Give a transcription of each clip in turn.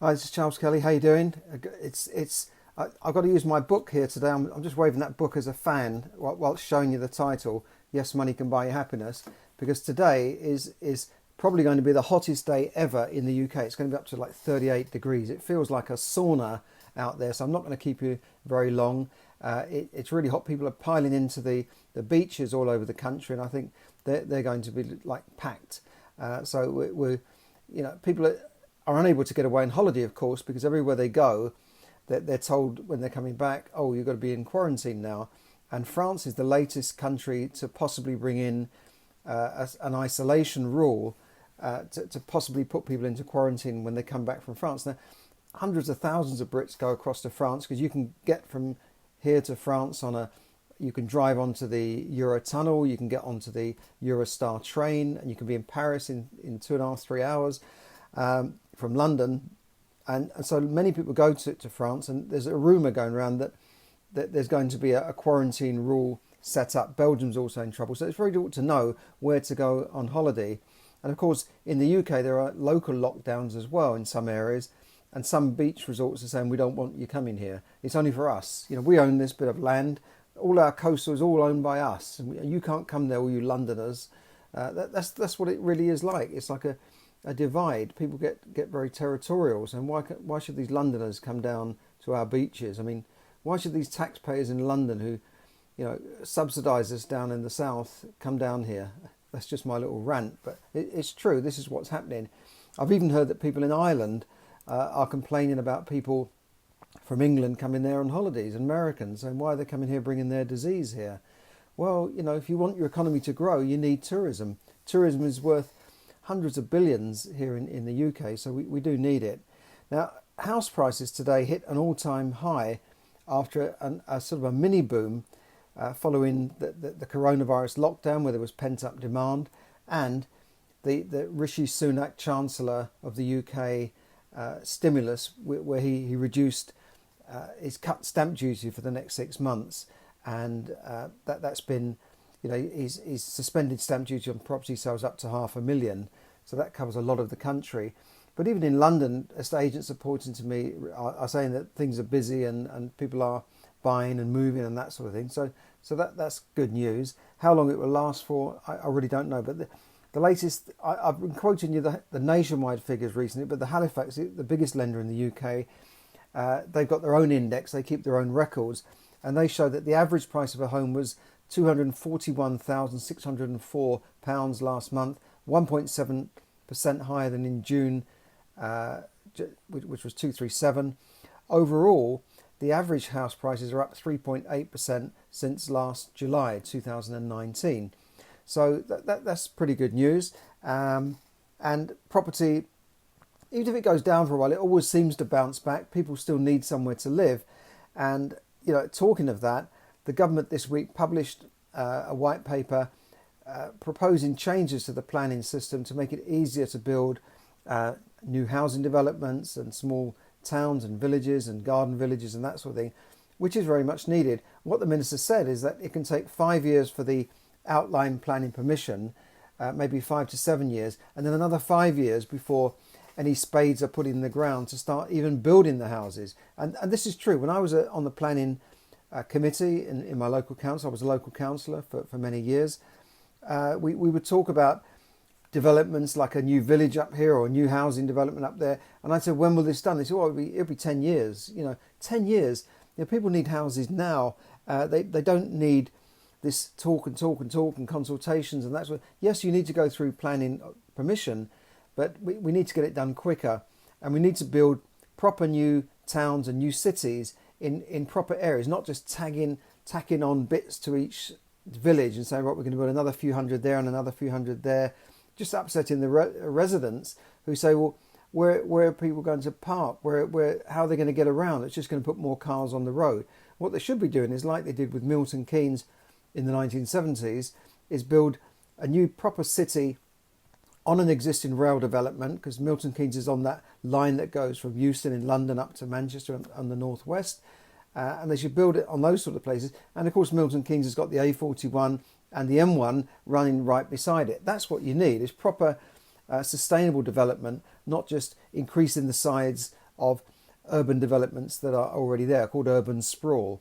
Hi, this is Charles Kelly. How you doing? I've got to use my book here today. I'm just waving that book as a fan while it's showing you the title. Yes, money can buy you happiness. Because today is probably going to be the hottest day ever in the UK. It's going to be up to like 38 degrees. It feels like a sauna out there. So I'm not going to keep you very long. It's really hot. People are piling into the beaches all over the country, and I think they're going to be like packed. So people are unable to get away on holiday, of course, because everywhere they go, they're told when they're coming back, oh, you've got to be in quarantine now. And France is the latest country to possibly bring in an isolation rule to possibly put people into quarantine when they come back from France. Now, hundreds of thousands of Brits go across to France because you can get from here to France you can drive onto the Eurotunnel, you can get onto the Eurostar train, and you can be in Paris in 2.5, 3 hours from London. And so many people go to France, and there's a rumour going around that there's going to be a quarantine rule set up. Belgium's also in trouble. So it's very difficult to know where to go on holiday. And of course, in the UK, there are local lockdowns as well in some areas. And some beach resorts are saying, we don't want you coming here. It's only for us. We own this bit of land. All our coastal is all owned by us. You can't come there, all you Londoners. That's what it really is like. It's like a divide. People get very territorial. And why should these Londoners come down to our beaches? I mean, why should these taxpayers in London who subsidise us down in the south come down here? That's just my little rant, but it's true. This is what's happening. I've even heard that people in Ireland are complaining about people from England coming there on holidays, and Americans, and why they're coming here bringing their disease here. Well, if you want your economy to grow, you need tourism. Tourism is worth hundreds of billions here in the UK, so we do need it. Now, house prices today hit an all-time high after a sort of a mini boom following the coronavirus lockdown, where there was pent-up demand, and the Rishi Sunak, Chancellor of the UK, stimulus, where he reduced his cut stamp duty for the next 6 months, and that's been, he's suspended stamp duty on property sales up to £500,000, so that covers a lot of the country. But even in London, estate agents are reporting to me are saying that things are busy and people are buying and moving and that sort of thing. So that's good news. How long it will last for, I really don't know. But the latest, I've been quoting you the nationwide figures recently, but the Halifax, the biggest lender in the UK, they've got their own index, they keep their own records, and they show that the average price of a home was £241,604 last month, 1.7% higher than in June, which was 237. Overall, the average house prices are up 3.8% since last July 2019. So that's pretty good news. And property, even if it goes down for a while, it always seems to bounce back. People still need somewhere to live. And, talking of that, the government this week published a white paper proposing changes to the planning system to make it easier to build new housing developments and small towns and villages and garden villages and that sort of thing, which is very much needed. What the minister said is that it can take 5 years for the outline planning permission, maybe 5 to 7 years, and then another 5 years before any spades are put in the ground to start even building the houses. And this is true. When I was on the planning committee in my local council, I was a local councillor for many years, we would talk about developments like a new village up here or a new housing development up there. And I said, when will this done? They said, well, it'll be 10 years. 10 years. People need houses now. They don't need this talk and consultations and that's what. Yes, you need to go through planning permission, but we need to get it done quicker, and we need to build proper new towns and new cities in proper areas, not just tacking on bits to each village and saying, right, we're going to build another few hundred there and another few hundred there, just upsetting the residents who say, well, where are people going to park? How are they going to get around? It's just going to put more cars on the road. What they should be doing is, like they did with Milton Keynes in the 1970s, is build a new proper city on an existing rail development, because Milton Keynes is on that line that goes from Euston in London up to Manchester on the northwest, and they should build it on those sort of places. And of course Milton Keynes has got the A41 and the M1 running right beside it. That's what you need, is proper sustainable development, not just increasing the size of urban developments that are already there, called urban sprawl.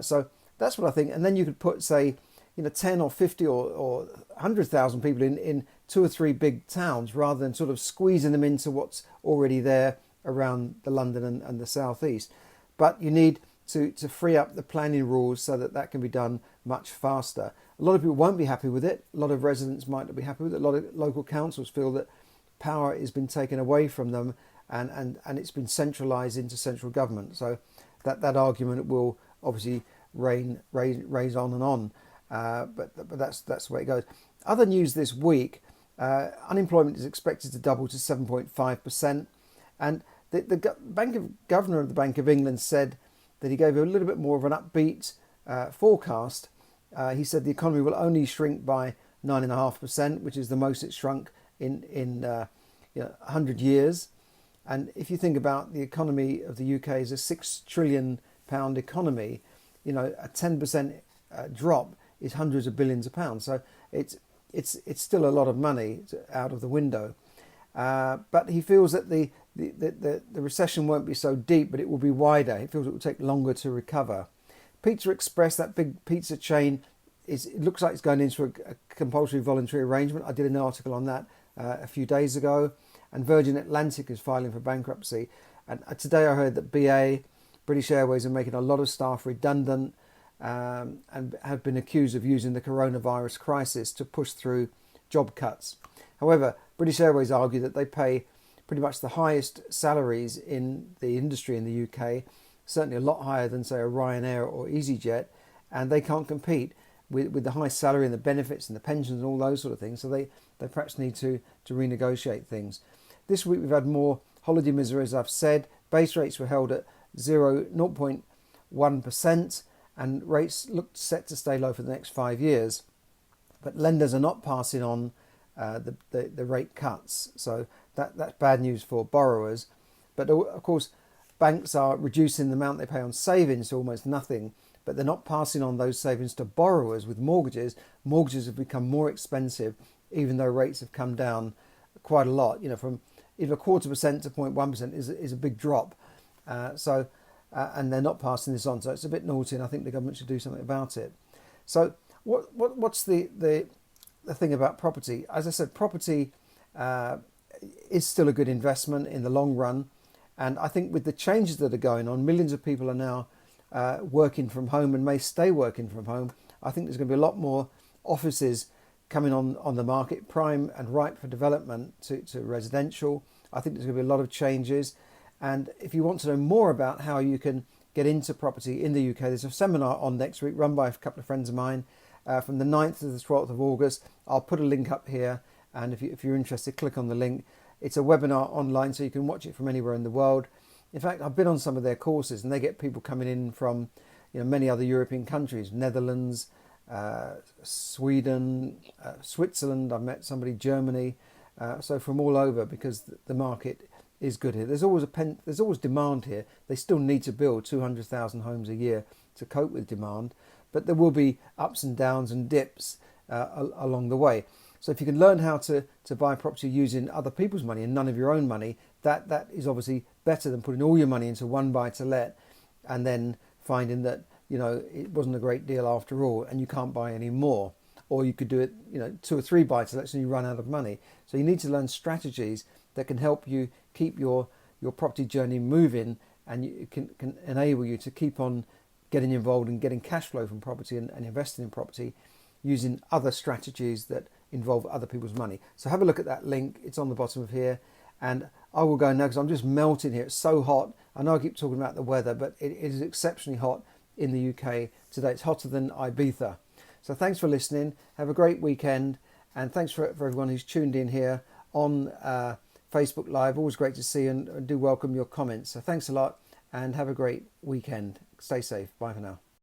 So that's what I think. And then you could put, say, 10 or 50 or 100,000 people in 2 or 3 big towns, rather than sort of squeezing them into what's already there around the London and the southeast. But you need to free up the planning rules so that can be done much faster. A lot of people won't be happy with it. A lot of residents might not be happy with it. A lot of local councils feel that power has been taken away from them and it's been centralised into central government. So that argument will obviously raise on and on. But that's the way it goes. Other news this week: unemployment is expected to double to 7.5%, and the governor of the Bank of England said that he gave a little bit more of an upbeat forecast. He said the economy will only shrink by 9.5%, which is the most it's shrunk in 100 years. And if you think about the economy of the UK is a £6 trillion economy, a 10% drop is hundreds of billions of pounds. So it's still a lot of money out of the window. But he feels that the recession won't be so deep, but it will be wider. He feels it will take longer to recover. Pizza Express, that big pizza chain, it looks like it's going into a compulsory voluntary arrangement. I did an article on that a few days ago. And Virgin Atlantic is filing for bankruptcy. And today I heard that BA, British Airways, are making a lot of staff redundant and have been accused of using the coronavirus crisis to push through job cuts. However, British Airways argue that they pay pretty much the highest salaries in the industry in the UK, certainly a lot higher than, say, a Ryanair or EasyJet, and they can't compete with the high salary and the benefits and the pensions and all those sort of things. So they perhaps need to renegotiate things. This week we've had more holiday misery, as I've said. Base rates were held at 0.1%, and rates looked set to stay low for the next 5 years. But lenders are not passing on the rate cuts, so that's bad news for borrowers. But of course, banks are reducing the amount they pay on savings to almost nothing, but they're not passing on those savings to borrowers with mortgages. Mortgages have become more expensive, even though rates have come down quite a lot. From even 0.25% to 0.1% is a big drop. And they're not passing this on, so it's a bit naughty, and I think the government should do something about it. So what's the thing about property? As I said, property is still a good investment in the long run, and I think with the changes that are going on, millions of people are now working from home and may stay working from home. I think there's going to be a lot more offices coming on the market, prime and ripe for development to residential. I think there's going to be a lot of changes. And if you want to know more about how you can get into property in the UK, there's a seminar on next week run by a couple of friends of mine from the 9th to the 12th of August. I'll put a link up here, and if you're interested, click on the link. It's a webinar online, so you can watch it from anywhere in the world. In fact, I've been on some of their courses, and they get people coming in from many other European countries, Netherlands, Sweden, Switzerland. I've met somebody, Germany, so from all over, because the market is good here. There's always demand here. They still need to build 200,000 homes a year to cope with demand, but there will be ups and downs and dips along the way. So if you can learn how to buy property using other people's money and none of your own money, that is obviously better than putting all your money into one buy-to-let and then finding that it wasn't a great deal after all, and you can't buy any more. Or you could do it 2 or 3 buy-to-lets and you run out of money. So you need to learn strategies that can help you keep your property journey moving, and it can enable you to keep on getting involved in getting cash flow from property and investing in property using other strategies that involve other people's money. So have a look at that link. It's on the bottom of here. And I will go now because I'm just melting here. It's so hot. I know I keep talking about the weather, but it is exceptionally hot in the UK today. It's hotter than Ibiza. So thanks for listening. Have a great weekend. And thanks for everyone who's tuned in here on Facebook Live. Always great to see you, and do welcome your comments. So thanks a lot and have a great weekend. Stay safe. Bye for now.